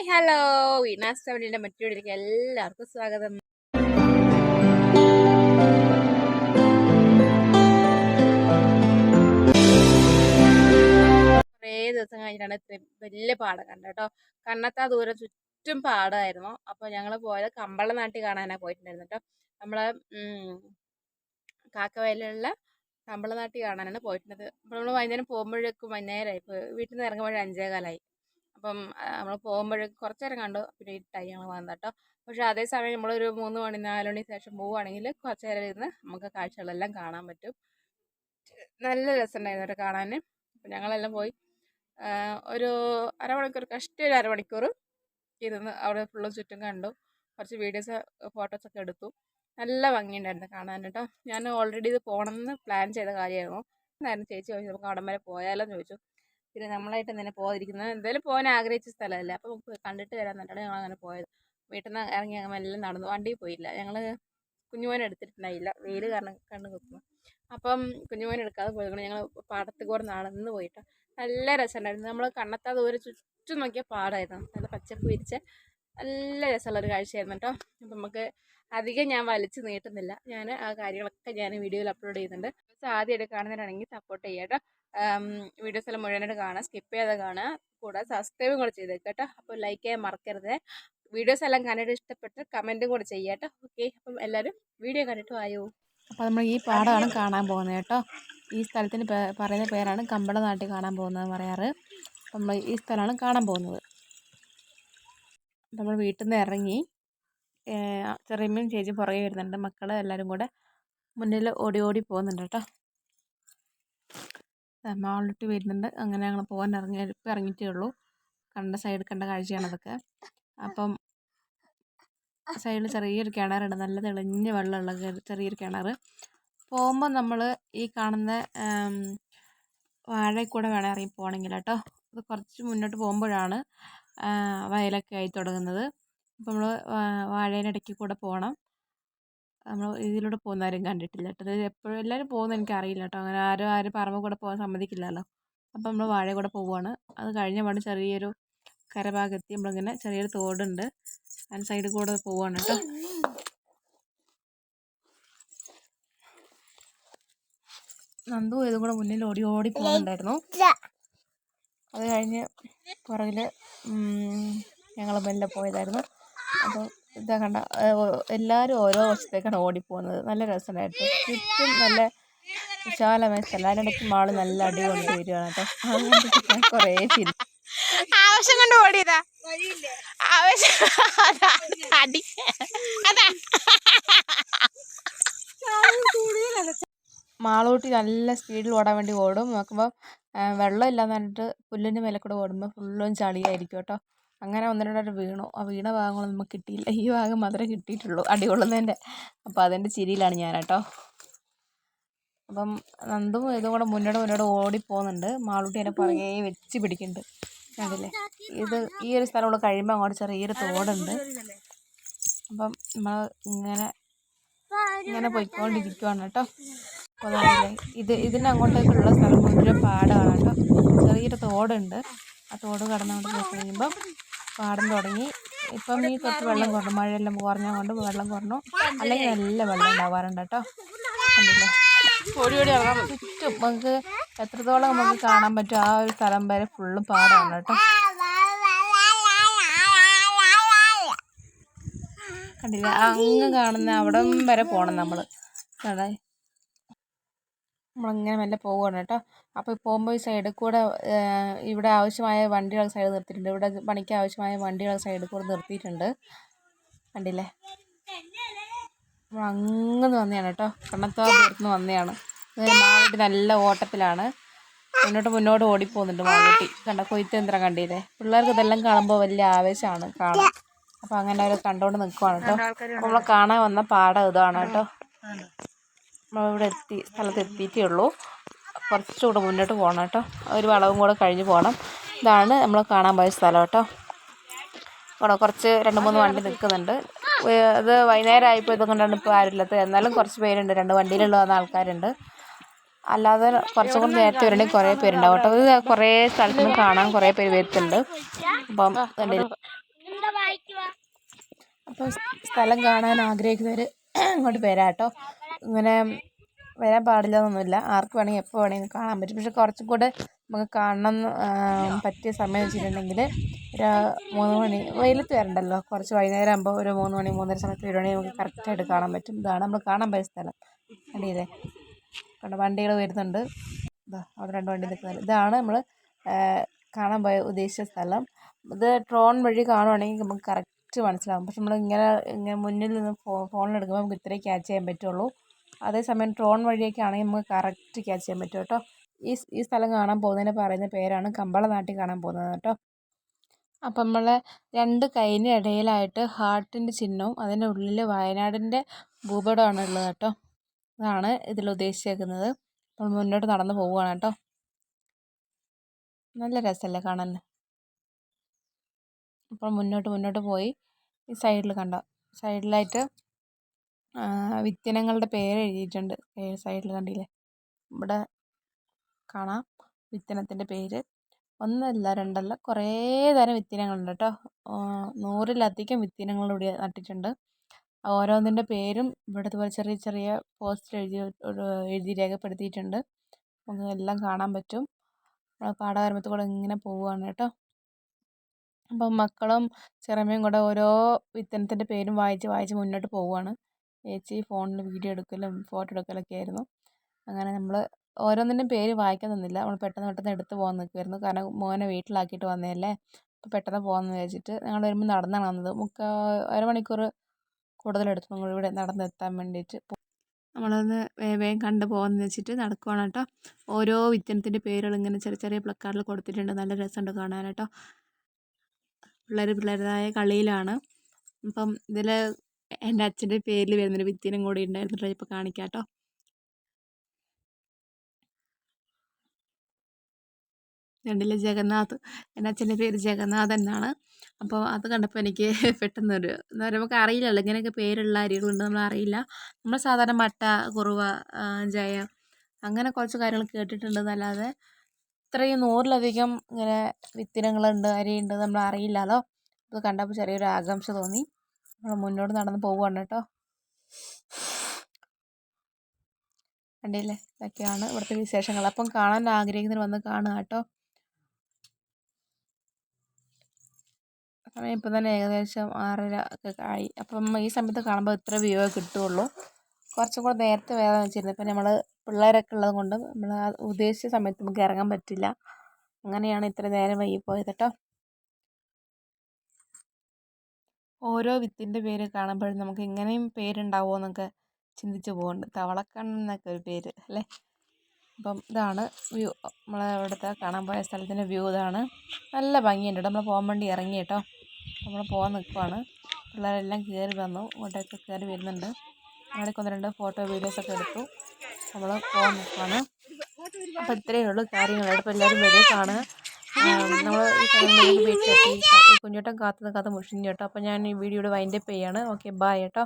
Hello Veena's ഫാമിലിയുടെ മറ്റൊരിലേക്ക് എല്ലാവർക്കും സ്വാഗതം. കുറേ ദിവസം കഴിഞ്ഞിട്ടാണ് ഇത്രയും വലിയ പാടം കണ്ടത് കേട്ടോ. കണ്ണത്താ ദൂരം ചുറ്റും പാടമായിരുന്നു. അപ്പോൾ ഞങ്ങൾ പോയത് കമ്പളനാട്ടി കാണാനാണ് പോയിട്ടുണ്ടായിരുന്നു കേട്ടോ. നമ്മളെ കാക്കവയലുള്ള കമ്പളനാട്ടി കാണാനാണ് പോയിട്ടുള്ളത്. അപ്പോൾ നമ്മൾ വൈകുന്നേരം പോകുമ്പോഴേക്കും വൈകുന്നേരമായി, ഇപ്പോൾ വീട്ടിൽ നിന്ന് ഇറങ്ങുമ്പോഴേ 5:15. അപ്പം നമ്മൾ പോകുമ്പോഴേക്കും കുറച്ച് നേരം കണ്ടു, പിന്നെ ഇട്ടായി ഞങ്ങൾ വന്നത് കേട്ടോ. പക്ഷേ അതേസമയം നമ്മളൊരു 3 മണി 4 മണിക്ക് ശേഷം പോവുകയാണെങ്കിൽ കുറച്ച് നേരം ഇരുന്ന് നമുക്ക് കാഴ്ചകളെല്ലാം കാണാൻ പറ്റും. നല്ല രസമുണ്ടായിരുന്നു കേട്ടോ കാണാൻ. അപ്പം ഞങ്ങളെല്ലാം പോയി ഒരു അരമണിക്കൂർ, കഷ്ടി ഒരു അരമണിക്കൂർ ഇരുന്ന് അവിടെ ഫുള്ളും ചുറ്റും കണ്ടു. കുറച്ച് വീഡിയോസ് ഫോട്ടോസൊക്കെ എടുത്തു. നല്ല ഭംഗിയുണ്ടായിരുന്നു കാണാൻ കേട്ടോ. ഞാൻ ഓൾറെഡി ഇത് പോകണമെന്ന് പ്ലാൻ ചെയ്ത കാര്യമായിരുന്നു. എന്നായിരുന്നു ചേച്ചി ചോദിച്ചു നമുക്ക് അവിടം വരെ പോയാലോ എന്ന് ചോദിച്ചു. പിന്നെ നമ്മളായിട്ട് തന്നെ പോകാതിരിക്കുന്നത്, എന്തായാലും പോകാൻ ആഗ്രഹിച്ച സ്ഥലമല്ലേ, അപ്പോൾ നമുക്ക് കണ്ടിട്ട് വരാൻ എന്നിട്ടാണ് ഞങ്ങൾ അങ്ങനെ പോയത്. വീട്ടിൽ നിന്ന് ഇറങ്ങി അങ്ങനെ എല്ലാം നടന്നു, വണ്ടിയിൽ പോയില്ല. ഞങ്ങൾ കുഞ്ഞുമോനെ എടുത്തിട്ടുണ്ടായില്ല, വെയിൽ കാരണം കണ്ണു കുത്തുന്നു. അപ്പം കുഞ്ഞുമോനെ എടുക്കാതെ പോയത് ഞങ്ങൾ പാടത്ത് കൂടെ നടന്ന് പോയിട്ട് നല്ല രസമുണ്ടായിരുന്നു. നമ്മൾ കണ്ണത്താ ദൂരെ ചുറ്റും നോക്കിയ പാടമായിരുന്നു, നല്ല പച്ചപ്പ് വിരിച്ച നല്ല രസമുള്ളൊരു കാഴ്ചയായിരുന്നു കേട്ടോ. അപ്പം നമുക്ക് അധികം ഞാൻ വലിച്ചു നീട്ടുന്നില്ല, ഞാൻ ആ കാര്യങ്ങളൊക്കെ ഞാൻ വീഡിയോയിൽ അപ്ലോഡ് ചെയ്യുന്നുണ്ട്. ആദ്യമായിട്ട് കാണുന്നവരാണെങ്കിൽ സപ്പോർട്ട് ചെയ്യാം കേട്ടോ. വീഡിയോസ് എല്ലാം മുഴുവനായിട്ട് കാണാം, സ്കിപ്പ് ചെയ്യാതെ കാണുക, കൂടെ സബ്സ്ക്രൈബും കൂടെ ചെയ്തേക്കാം കേട്ടോ. അപ്പോൾ ലൈക്ക് ചെയ്യാൻ മറക്കരുത്. വീഡിയോസ് എല്ലാം കണ്ടിട്ട് ഇഷ്ടപ്പെട്ട് കമൻറ്റും കൂടെ ചെയ്യാം കേട്ടോ. ഓക്കെ, അപ്പം എല്ലാവരും വീഡിയോ കണ്ടിട്ട് വായോ. അപ്പോൾ നമ്മൾ ഈ പാടമാണ് കാണാൻ പോകുന്നത് കേട്ടോ. ഈ സ്ഥലത്തിന് പറയുന്ന പേരാണ് കമ്പളനാട്ടി കാണാൻ പോകുന്നത് പറയാറ്. നമ്മൾ ഈ സ്ഥലമാണ് കാണാൻ പോകുന്നത്. നമ്മൾ വീട്ടിൽ നിന്ന് ഇറങ്ങി ചെറിയമ്മയും ചേച്ചി പുറകെ വരുന്നുണ്ട്, മക്കൾ എല്ലാവരും കൂടെ മുന്നിൽ ഓടി ഓടി പോകുന്നുണ്ട് കേട്ടോ. മാളിലോട്ട് വരുന്നുണ്ട്. അങ്ങനെ ഞങ്ങൾ പോകാൻ ഇറങ്ങിയിട്ടേ ഉള്ളൂ. കണ്ട സൈഡ് കണ്ട കാഴ്ചയാണ് അതൊക്കെ. അപ്പം സൈഡിൽ ചെറിയൊരു കിണറുണ്ട്, നല്ല തെളിഞ്ഞ വെള്ളമുള്ള ചെറിയൊരു കിണർ. പോകുമ്പോൾ നമ്മൾ ഈ കാണുന്ന വാഴയിൽ കൂടെ വേണം ഇറങ്ങി പോകണമെങ്കിൽ കേട്ടോ. അത് കുറച്ച് മുന്നോട്ട് പോകുമ്പോഴാണ് വയലൊക്കെ ആയി തുടങ്ങുന്നത്. അപ്പോൾ നമ്മൾ വാഴേനിടയ്ക്ക് കൂടെ പോകണം. നമ്മൾ ഇതിലൂടെ പോകുന്നവരും കണ്ടിട്ടില്ല കേട്ടോ. അത് എപ്പോഴും എല്ലാവരും പോകുന്നത് എനിക്കറിയില്ല കേട്ടോ. അങ്ങനെ ആരും പറമ്പ് കൂടെ പോകാൻ സമ്മതിക്കില്ലല്ലോ. അപ്പം നമ്മൾ വാഴ കൂടെ പോവുകയാണ്. അത് കഴിഞ്ഞ പാട് ചെറിയൊരു കരഭാഗത്ത് നമ്മളിങ്ങനെ ചെറിയൊരു തോടുണ്ട്, അതിന് സൈഡിൽ കൂടെ പോവുകയാണ് കേട്ടോ. നന്ദു ഇതും കൂടെ മുന്നിൽ ഓടി ഓടി പോകുന്നുണ്ടായിരുന്നു. അത് കഴിഞ്ഞ് പുറകിൽ ഞങ്ങൾ മെല്ലെ പോയതായിരുന്നു. അപ്പോൾ ഇതാ കണ്ട എല്ലാവരും ഓരോ വശത്തേക്കാണ് ഓടിപ്പോകുന്നത്. നല്ല രസമുണ്ടായിരുന്നു. ചുറ്റും നല്ല വിശാലമായ സ്ഥലം, അതിനിടയ്ക്ക് മാള് നല്ല അടി കൊണ്ട് വരികയാണ് കേട്ടോ. അതുകൊണ്ട് ഞാൻ കുറേ ചിരി ആവശ്യം കൊണ്ട് ഓടിയതാ. മാളൂട്ടി നല്ല സ്പീഡിൽ ഓടാൻ വേണ്ടി ഓടും. നോക്കുമ്പോൾ വെള്ളം ഇല്ലാന്ന് പറഞ്ഞിട്ട് പുല്ലിൻ്റെ മേലെ കൂടെ ഓടുമ്പോൾ ഫുള്ളും ചളിയായിരിക്കും കേട്ടോ. അങ്ങനെ 1-2 വീണു. ആ വീണ ഭാഗങ്ങളൊന്നും നമുക്ക് കിട്ടിയില്ല. ഈ ഭാഗം മാത്രമേ കിട്ടിയിട്ടുള്ളൂ അടി കൊള്ളുന്നതിൻ്റെ. അപ്പോൾ അതിൻ്റെ ചിരിയിലാണ് ഞാൻ കേട്ടോ. അപ്പം നന്ദും ഇതും കൂടെ മുന്നോട്ട് ഓടിപ്പോകുന്നുണ്ട്. മാളൂട്ടി അതിനെ പുറകെ വെച്ച് പിടിക്കുന്നുണ്ട്. കണ്ടില്ലേ, ഈ ഒരു സ്ഥലം കൂടെ കഴിയുമ്പോൾ അങ്ങോട്ട് ചെറിയൊരു തോടുണ്ട്. അപ്പം നമ്മൾ ഇങ്ങനെ പോയിക്കൊണ്ടിരിക്കുവാണ് കേട്ടോ. അപ്പോൾ ഇതിന് അങ്ങോട്ടേക്കുള്ള സ്ഥലം മുഴുവൻ പാടമാണ് കേട്ടോ. ചെറിയൊരു തോടുണ്ട്, ആ തോട് കടന്നുകൊണ്ട് പോയി കഴിയുമ്പം പാടം തുടങ്ങി. ഇപ്പം ഈ തൊട്ട് വെള്ളം കുറഞ്ഞു, മഴയെല്ലാം കുറഞ്ഞുകൊണ്ട് വെള്ളം കുറഞ്ഞു, അല്ലെങ്കിൽ നല്ല വെള്ളം ഉണ്ടാവാറുണ്ട് കേട്ടോ. കണ്ടില്ലേ, ചുറ്റും നമുക്ക് എത്രത്തോളം നമുക്ക് കാണാൻ പറ്റും ആ ഒരു സ്ഥലം വരെ ഫുള്ളും പാടമാണ് കേട്ടോ. കണ്ടില്ല, അങ്ങ് കാണുന്ന അവിടം വരെ പോകണം നമ്മൾ. നമ്മളിങ്ങനെ മെല്ലെ പോവുകയാണ് കേട്ടോ. അപ്പോൾ പോകുമ്പോൾ ഈ സൈഡിൽ കൂടെ ഇവിടെ ആവശ്യമായ വണ്ടികൾ സൈഡ് നിർത്തിയിട്ടുണ്ട്. ഇവിടെ പണിക്ക് ആവശ്യമായ വണ്ടികൾ സൈഡിൽ കൂടെ നിർത്തിയിട്ടുണ്ട്. കണ്ടില്ലേ, നമ്മൾ അങ്ങ് വന്നെയാണ് കേട്ടോ. കണ്ണത്താ ദൂരത്തുനിന്ന് വന്നെയാണ്. മാളൂട്ടി നല്ല ഓട്ടത്തിലാണ്, മുന്നോട്ട് ഓടിപ്പോകുന്നുണ്ട് മാളൂട്ടി. കണ്ട കൊയ്ത്തയന്ത്രം കണ്ടില്ലേ. പിള്ളേർക്ക് ഇതെല്ലാം കാണുമ്പോൾ വലിയ ആവേശമാണ് കാണാൻ. അപ്പോൾ അങ്ങനെ അവർ കണ്ടുകൊണ്ട് നിൽക്കുവാണ് കേട്ടോ. നമ്മൾ കാണാൻ വന്ന പാടം ഇതാണ് കേട്ടോ. നമ്മളിവിടെ സ്ഥലത്ത് എത്തിയിട്ടേ ഉള്ളൂ. കുറച്ചുകൂടെ മുന്നോട്ട് പോകണം കേട്ടോ. ഒരു വളവും കൂടെ കഴിഞ്ഞ് പോകണം. ഇതാണ് നമ്മൾ കാണാൻ പോയ സ്ഥലം കേട്ടോ. ഇവിടെ കുറച്ച് 2-3 വണ്ടി നിൽക്കുന്നുണ്ട്. അത് വൈകുന്നേരം ആയപ്പോൾ ഇതുകൊണ്ടാണ് ഇപ്പോൾ ആരുമില്ലാത്തത്. എന്നാലും കുറച്ച് പേരുണ്ട്, 2 വണ്ടിയിലുള്ള വന്ന ആൾക്കാരുണ്ട്. അല്ലാതെ കുറച്ചും കൂടി നേരത്തെ വരണമെങ്കിൽ കുറേ പേരുണ്ടാവും കേട്ടോ. ഇത് കുറേ സ്ഥലത്ത് നിന്ന് കാണാൻ കുറേ പേര് വരുത്തുന്നുണ്ട്. അപ്പം അപ്പോൾ സ്ഥലം കാണാൻ ആഗ്രഹിക്കുന്നവർ ഇങ്ങോട്ട് വരാം കേട്ടോ. ഇങ്ങനെ വരാൻ പാടില്ലെന്നൊന്നുമില്ല, ആർക്ക് വേണമെങ്കിൽ എപ്പോൾ വേണമെങ്കിൽ കാണാൻ പറ്റും. പക്ഷെ കുറച്ചും കൂടെ നമുക്ക് കാണണം പറ്റിയ സമയം വെച്ചിട്ടുണ്ടെങ്കിൽ ഒരു 3 മണി, വെയിലത്ത് വരണ്ടല്ലോ, കുറച്ച് വൈകുന്നേരം ആകുമ്പോൾ ഒരു 3 മണി 3:30 സമയത്ത് വരുവാണെങ്കിൽ നമുക്ക് കറക്റ്റായിട്ട് കാണാൻ പറ്റും. ഇതാണ് നമ്മൾ കാണാൻ പോയ സ്ഥലം. കണ്ടില്ലേ, കണ്ട വണ്ടികൾ വരുന്നുണ്ട്, ഇതാ അവിടെ 2 വണ്ടി നിൽക്കുന്നുണ്ട്. ഇതാണ് നമ്മൾ കാണാൻ പോയ ഉദ്ദേശിച്ച സ്ഥലം. ഇത് ഡ്രോൺ വഴി കാണുവാണെങ്കിൽ നമുക്ക് കറക്റ്റ് മനസ്സിലാവും. പക്ഷെ നമ്മൾ ഇങ്ങനെ മുന്നിൽ നിന്ന് ഫോണിലെടുക്കുമ്പോൾ നമുക്ക് ഇത്രയും ക്യാച്ച് ചെയ്യാൻ പറ്റുള്ളൂ. അതേസമയം ഡ്രോൺ വഴിയൊക്കെ ആണെങ്കിൽ നമുക്ക് കറക്റ്റ് ക്യാച്ച് ചെയ്യാൻ പറ്റും കേട്ടോ. ഈ സ്ഥലം കാണാൻ പോകുന്നതിന് പറയുന്ന പേരാണ് കമ്പളനാട്ടി കാണാൻ പോകുന്നത് കേട്ടോ. അപ്പം നമ്മളെ 2 കൈയിന് ഇടയിലായിട്ട് ഹാർട്ടിൻ്റെ ചിഹ്നവും അതിൻ്റെ ഉള്ളിൽ വയനാടിൻ്റെ ഭൂപടമാണ് ഉള്ളത് കേട്ടോ. അതാണ് ഇതിൽ ഉദ്ദേശിച്ചേക്കുന്നത്. നമ്മൾ മുന്നോട്ട് നടന്ന് പോവുകയാണ് കേട്ടോ. നല്ല രസമല്ലേ കാണാൻ. അപ്പോൾ മുന്നോട്ട് പോയി ഈ സൈഡിൽ കണ്ടോ, സൈഡിലായിട്ട് വിത്തിനങ്ങളുടെ പേര് എഴുതിയിട്ടുണ്ട്. സൈഡിൽ കണ്ടില്ലേ, ഇവിടെ കാണാം വിത്തിനത്തിൻ്റെ പേര്. ഒന്നല്ല രണ്ടല്ല, കുറേ തരം വിത്തിനങ്ങളുണ്ട് കേട്ടോ. 100-ലധികം വിത്തിനങ്ങൾ ഇവിടെ നട്ടിട്ടുണ്ട്. ഓരോന്നിൻ്റെ പേരും ഇവിടെ ഇതുപോലെ ചെറിയ ചെറിയ പോസ്റ്റർ എഴുതി രേഖപ്പെടുത്തിയിട്ടുണ്ട്. നമുക്ക് എല്ലാം കാണാൻ പറ്റും. പാടവരമ്പത്ത് കൂടെ ഇങ്ങനെ പോവുകയാണ് കേട്ടോ. അപ്പം മക്കളും ചെറുമയും കൂടെ ഓരോ വിത്തനത്തിൻ്റെ പേരും വായിച്ച് മുന്നോട്ട് പോവുകയാണ്. ചേച്ചി ഫോണിൽ വീഡിയോ എടുക്കലും ഫോട്ടോ എടുക്കലൊക്കെ ആയിരുന്നു. അങ്ങനെ നമ്മൾ ഓരോന്നിൻ്റെയും പേര് വായിക്കാൻ നിന്നില്ല, നമ്മൾ പെട്ടെന്ന് എടുത്ത് പോകാൻ നിൽക്കുമായിരുന്നു. കാരണം മോനെ വീട്ടിലാക്കിയിട്ട് വന്നതല്ലേ, അപ്പോൾ പെട്ടെന്ന് പോകാമെന്ന് വിചാരിച്ചിട്ട് ഞങ്ങൾ വരുമ്പോൾ നടന്നാണ് വന്നത്. അരമണിക്കൂർ കൂടുതലെടുത്തു നമ്മൾ ഇവിടെ നടന്നെത്താൻ വേണ്ടിയിട്ട്. നമ്മളൊന്ന് വേഗം കണ്ടു പോകാമെന്ന് വെച്ചിട്ട് നടക്കുവാണ് കേട്ടോ. ഓരോ വിത്തനത്തിൻ്റെ പേരുകൾ ഇങ്ങനെ ചെറിയ ചെറിയ പ്ലക്കാർഡിൽ കൊടുത്തിട്ടുണ്ട്. നല്ല രസമുണ്ട് കാണാൻ കേട്ടോ. പിള്ളേരുടേതായ കളിയിലാണ്. അപ്പം ഇതിൽ എൻ്റെ അച്ഛൻ്റെ പേരിൽ വരുന്നൊരു വിത്തിനം കൂടി ഉണ്ടായിരുന്നു. ഇപ്പോൾ കാണിക്കാം കേട്ടോ. കണ്ടില്ലേ, ജഗന്നാഥ്. എൻ്റെ അച്ഛൻ്റെ പേര് ജഗന്നാഥ് എന്നാണ്. അപ്പോൾ അത് കണ്ടപ്പോൾ എനിക്ക് പെട്ടെന്നൊരു എന്താ പറയുക, നമുക്ക് അറിയില്ലല്ലോ ഇങ്ങനെയൊക്കെ പേരുള്ള അരികളുണ്ട്, നമ്മളറിയില്ല. നമ്മൾ സാധാരണ മട്ട, കുറുവ, ജയ അങ്ങനെ കുറച്ച് കാര്യങ്ങൾ കേട്ടിട്ടുണ്ടെന്നല്ലാതെ ഇത്രയും 100-ലധികം ഇങ്ങനെ വിത്തിനങ്ങളുണ്ട്, അരിയുണ്ട് നമ്മൾ അറിയില്ലല്ലോ. അത് കണ്ടപ്പോൾ ചെറിയൊരു ആകാംക്ഷ തോന്നി. നമ്മൾ മുന്നോട്ട് നടന്ന് പോവുകയാണ് കേട്ടോ. കണ്ടില്ലേ, ഇതൊക്കെയാണ് ഇവിടുത്തെ വിശേഷങ്ങൾ. അപ്പം കാണാൻ ആഗ്രഹിക്കുന്നവർ വന്ന് കാണുക കേട്ടോ. സമയം ഇപ്പം തന്നെ ഏകദേശം 6:30 ഒക്കെ ആയി. അപ്പം ഈ സമയത്ത് കാണുമ്പോൾ ഇത്ര വ്യൂ കിട്ടുകയുള്ളൂ. കുറച്ചും കൂടെ നേരത്തെ വേദന വെച്ചിരുന്നു. ഇപ്പം നമ്മൾ പിള്ളേരൊക്കെ ഉള്ളത് കൊണ്ട് നമ്മൾ ഉദ്ദേശിച്ച സമയത്ത് നമുക്ക് ഇറങ്ങാൻ പറ്റില്ല. അങ്ങനെയാണ് ഇത്ര നേരം വൈകിപ്പോയത് കേട്ടോ. ഓരോ വിത്തിൻ്റെ പേര് കാണുമ്പോഴും നമുക്ക് ഇങ്ങനെയും പേരുണ്ടാവുമോ എന്നൊക്കെ ചിന്തിച്ച് പോകുന്നുണ്ട്. തവളക്കണ്ണെന്നൊക്കെ ഒരു പേര് അല്ലേ. അപ്പം ഇതാണ് വ്യൂ, നമ്മളെ ഇവിടുത്തെ കാണാൻ പോയ സ്ഥലത്തിൻ്റെ വ്യൂ ഇതാണ്. നല്ല ഭംഗിയുണ്ട് കേട്ടോ. നമ്മൾ പോകാൻ വേണ്ടി ഇറങ്ങി കേട്ടോ. നമ്മൾ പോകാൻ നിൽക്കുവാണ്. പിള്ളേരെല്ലാം കയറി വന്നു, ഇങ്ങോട്ടൊക്കെ കയറി വരുന്നുണ്ട്. ഞങ്ങളിപ്പോൾ 1-2 ഫോട്ടോ വീഡിയോസൊക്കെ എടുത്തു. നമ്മൾ പോകാൻ നിൽക്കുവാണ്. അപ്പോൾ ഇത്രയേ ഉള്ളൂ കാര്യങ്ങൾ. ഇപ്പോൾ എല്ലാവരും വരെ കാണുക. നമ്മൾ ഈ സമയം വീട്ടിലെത്തി. കുഞ്ഞോട്ടം കാത്ത് മുഷിഞ്ഞു കേട്ടോ. അപ്പോൾ ഞാൻ ഈ വീഡിയോയുടെ വൈൻഡപ്പ് ചെയ്യാണ്. ഓക്കെ, ബൈ കേട്ടോ.